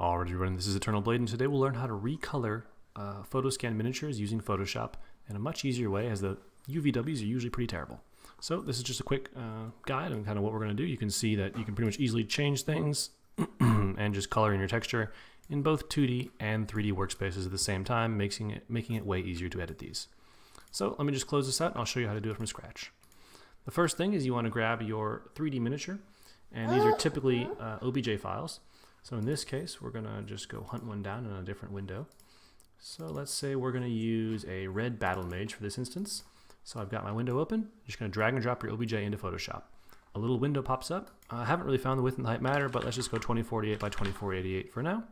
Already running, this is Eternal Blade, and today we'll learn how to recolor Photoscanned miniatures using Photoshop in a much easier way, as the UVWs are usually pretty terrible. So this is just a quick guide on kind of what we're going to do. You can see that you can pretty much easily change things and just color in your texture in both 2D and 3D workspaces at the same time, making it way easier to edit these. So let me just close this out and I'll show you how to do it from scratch. The first thing is you want to grab your 3D miniature, and these are typically OBJ files. So in this case, we're going to just go hunt one down in a different window. So let's say we're going to use a red battle mage for this instance. So I've got my window open. You're just going to drag and drop your OBJ into Photoshop. A little window pops up. I haven't really found the width and the height matter, but let's just go 2048 by 2488 for now.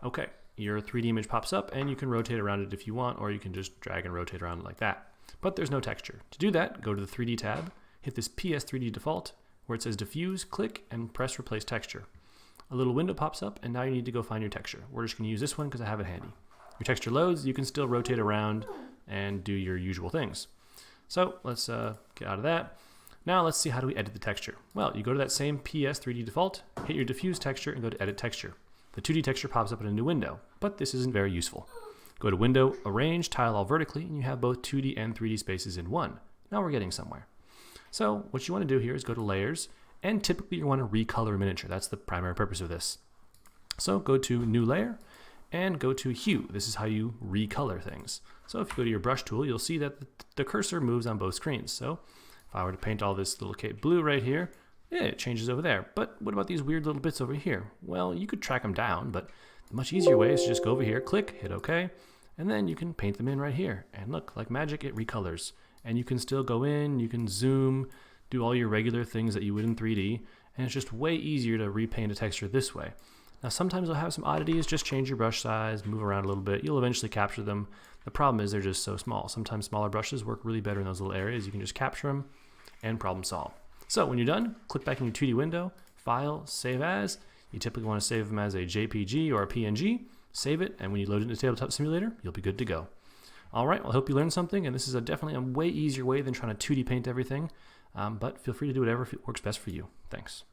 Okay, your 3D image pops up, and you can rotate around it if you want, or you can just drag and rotate around it like that. But there's no texture. To do that, go to the 3D tab, hit this PS3D default, where it says diffuse, click, and press replace texture. A little window pops up, and now you need to go find your texture. We're just going to use this one because I have it handy. Your texture loads, you can still rotate around and do your usual things. So let's get out of that. Now let's see, how do we edit the texture? Well, you go to that same PS3D default, hit your diffuse texture, and go to edit texture. The 2D texture pops up in a new window, but this isn't very useful. Go to window, arrange, tile all vertically, and you have both 2D and 3D spaces in one. Now we're getting somewhere. So what you want to do here is go to layers, and typically you want to recolor a miniature. That's the primary purpose of this. So go to new layer and go to hue. This is how you recolor things. So if you go to your brush tool, you'll see that the cursor moves on both screens. So if I were to paint all this little cape blue right here, yeah, it changes over there. But what about these weird little bits over here? Well, you could track them down, but the much easier way is to just go over here, click, hit OK, and then you can paint them in right here. And look, like magic, it recolors. And you can still go in, you can zoom, do all your regular things that you would in 3D, and it's just way easier to repaint a texture this way. Now sometimes you'll have some oddities. Just change your brush size, move around a little bit, you'll eventually capture them. The problem is they're just so small. Sometimes smaller brushes work really better in those little areas. You can just capture them and problem solve. So when you're done, click back in your 2D window, File, Save As. You typically want to save them as a JPG or a PNG. Save it, and when you load it into Tabletop Simulator, you'll be good to go. All right, well, I hope you learned something, and this is definitely a way easier way than trying to 2D paint everything. But feel free to do whatever works best for you. Thanks.